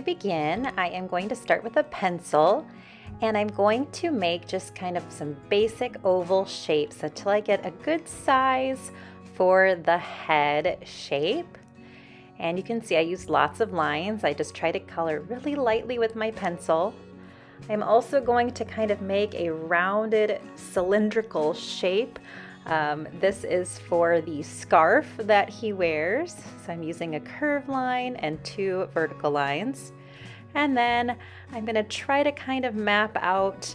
to begin, I am going to start with a pencil, and I'm going to make just kind of some basic oval shapes until I get a good size for the head shape. And you can see I used lots of lines. I just try to color really lightly with my pencil. I'm also going to kind of make a rounded cylindrical shape. This is for the scarf that he wears. So I'm using a curved line and 2 vertical lines. And then I'm going to try to kind of map out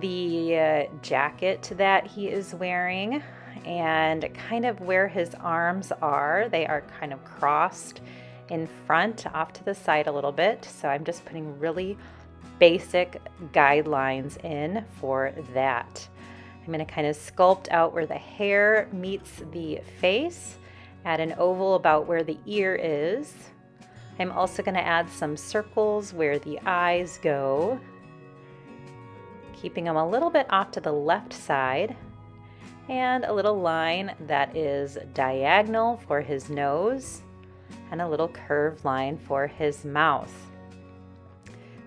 the jacket that he is wearing and kind of where his arms are. They are kind of crossed in front off to the side a little bit. So I'm just putting really basic guidelines in for that. I'm going to kind of sculpt out where the hair meets the face, add an oval about where the ear is. I'm also going to add some circles where the eyes go, keeping them a little bit off to the left side, and a little line that is diagonal for his nose, and a little curved line for his mouth.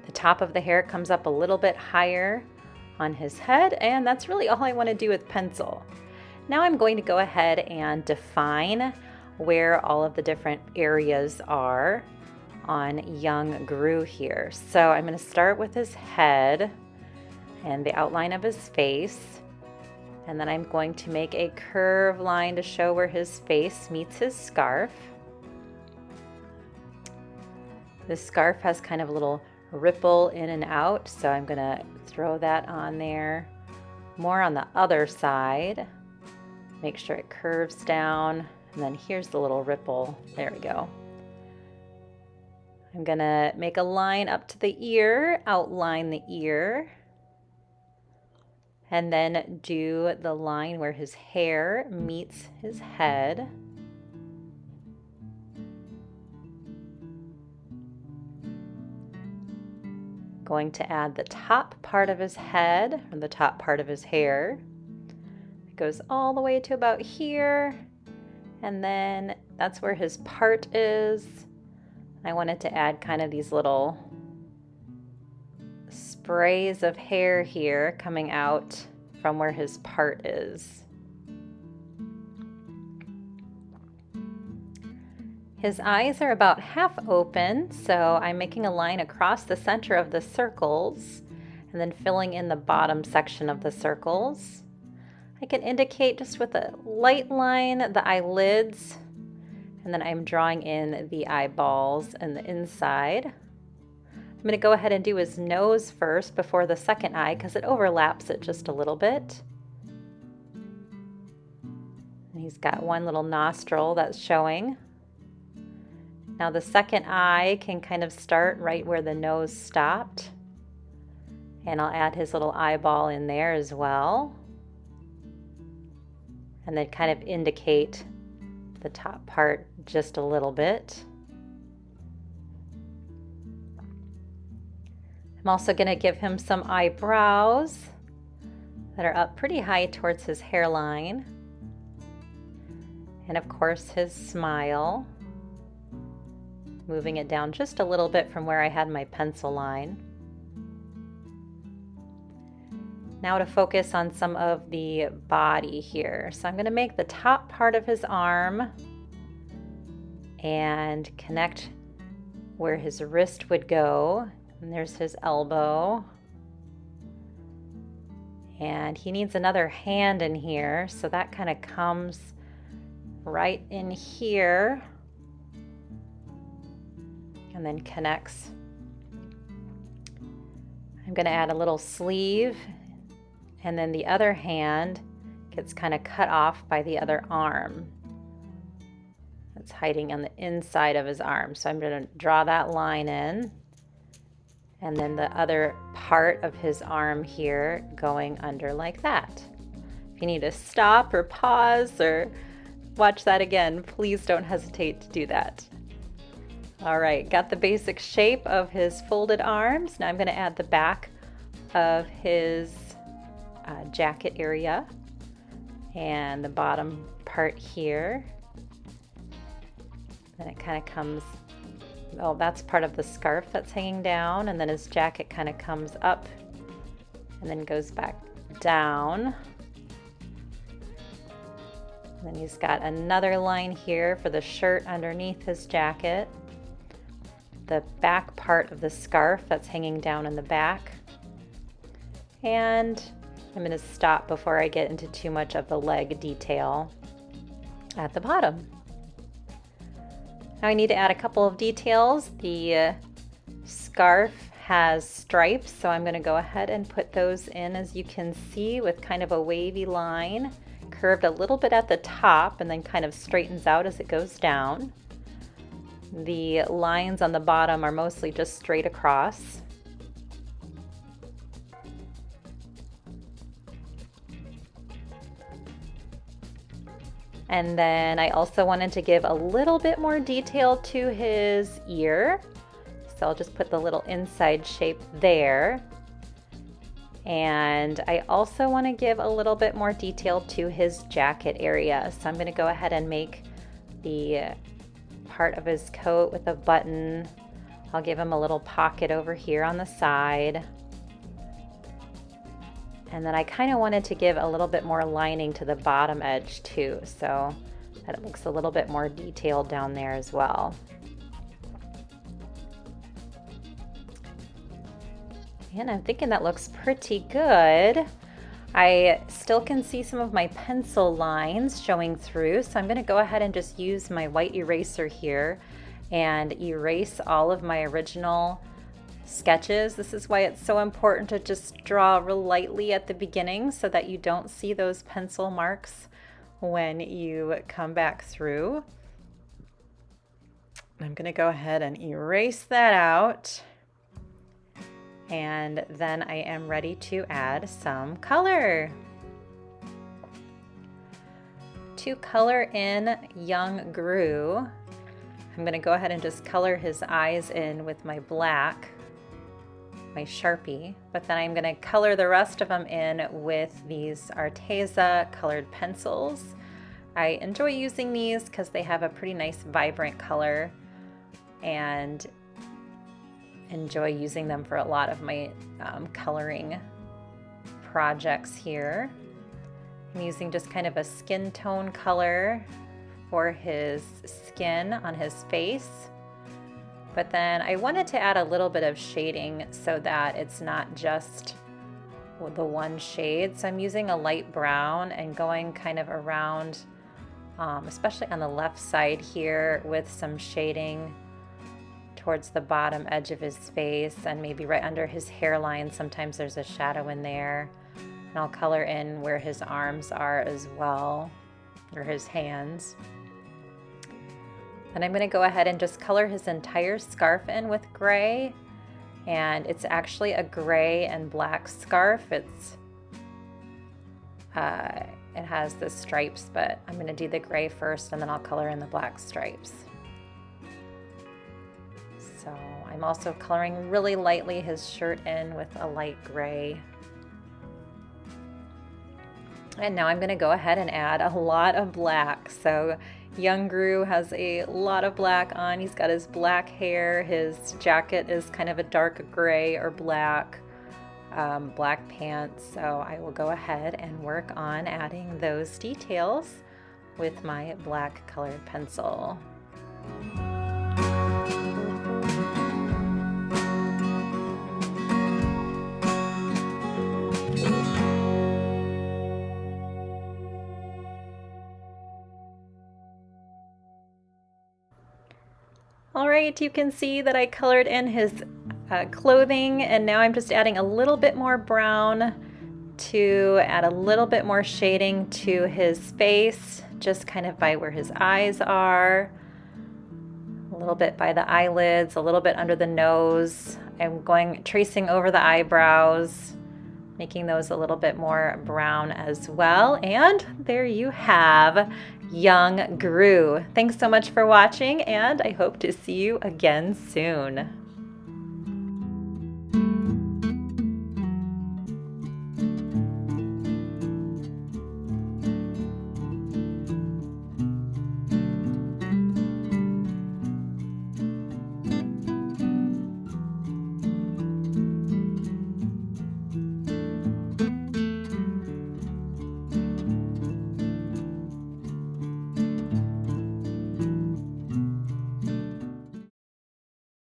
The top of the hair comes up a little bit higher on his head, and that's really all I want to do with pencil. Now I'm going to go ahead and define where all of the different areas are on Young GRU here. So I'm going to start with his head and the outline of his face, and then I'm going to make a curved line to show where his face meets his scarf. This scarf has kind of a little ripple in and out, so I'm going to throw that on there. More on the other side. Make sure it curves down, and then here's the little ripple. There we go. I'm going to make a line up to the ear, outline the ear, and then do the line where his hair meets his head. Going to add the top part of his head, or the top part of his hair. It goes all the way to about here, and then that's where his part is. I wanted to add kind of these little sprays of hair here coming out from where his part is. His eyes are about half open, so I'm making a line across the center of the circles and then filling in the bottom section of the circles. I can indicate just with a light line the eyelids, and then I'm drawing in the eyeballs and the inside. I'm going to go ahead and do his nose first before the second eye because it overlaps it just a little bit. And he's got one little nostril that's showing. Now the second eye can kind of start right where the nose stopped. And I'll add his little eyeball in there as well. And then kind of indicate the top part just a little bit. I'm also going to give him some eyebrows that are up pretty high towards his hairline. And of course his smile. Moving it down just a little bit from where I had my pencil line. Now to focus on some of the body here. So I'm going to make the top part of his arm and connect where his wrist would go. And there's his elbow. And he needs another hand in here, so that kind of comes right in here and then connects. I'm going to add a little sleeve, and then the other hand gets kind of cut off by the other arm. It's hiding on the inside of his arm. So I'm going to draw that line in, and then the other part of his arm here going under like that. If you need to stop or pause or watch that again, please don't hesitate to do that. All right, got the basic shape of his folded arms. Now I'm going to add the back of his jacket area and the bottom part here. Then it kind of comes oh, that's part of the scarf that's hanging down, and then his jacket kind of comes up and then goes back down. And then he's got another line here for the shirt underneath his jacket. The back part of the scarf that's hanging down in the back. And I'm going to stop before I get into too much of the leg detail at the bottom. Now I need to add a couple of details. The scarf has stripes, so I'm going to go ahead and put those in, as you can see, with kind of a wavy line, curved a little bit at the top and then kind of straightens out as it goes down. The lines on the bottom are mostly just straight across. And then I also wanted to give a little bit more detail to his ear. So I'll just put the little inside shape there. And I also want to give a little bit more detail to his jacket area. So I'm going to go ahead and make the part of his coat with a button. I'll give him a little pocket over here on the side. And then I kind of wanted to give a little bit more lining to the bottom edge too, so that it looks a little bit more detailed down there as well. And I'm thinking that looks pretty good. I still can see some of my pencil lines showing through, so I'm going to go ahead and just use my white eraser here and erase all of my original sketches. This is why it's so important to just draw real lightly at the beginning so that you don't see those pencil marks when you come back through. I'm going to go ahead and erase that out. And then I am ready to add some color. To color in Young GRU, I'm going to go ahead and just color his eyes in with my black, my Sharpie, but then I'm going to color the rest of them in with these Arteza colored pencils. I enjoy using these because they have a pretty nice vibrant color, and enjoy using them for a lot of my coloring projects here. I'm using just kind of a skin tone color for his skin on his face. But then I wanted to add a little bit of shading so that it's not just the one shade. So I'm using a light brown and going kind of around, especially on the left side here, with some shading towards the bottom edge of his face and maybe right under his hairline. Sometimes there's a shadow in there. And I'll color in where his arms are as well, or his hands. And I'm going to go ahead and just color his entire scarf in with gray. And it's actually a gray and black scarf. It has the stripes, but I'm going to do the gray first and then I'll color in the black stripes. So I'm also coloring really lightly his shirt in with a light gray. And now I'm going to go ahead and add a lot of black. So Young GRU has a lot of black on. He's got his black hair. His jacket is kind of a dark gray or black, black pants. So I will go ahead and work on adding those details with my black colored pencil. All right, you can see that I colored in his clothing, and now I'm just adding a little bit more brown to add a little bit more shading to his face, just kind of by where his eyes are, a little bit by the eyelids, a little bit under the nose. I'm tracing over the eyebrows, making those a little bit more brown as well. And there you have Young GRU. Thanks so much for watching, and I hope to see you again soon.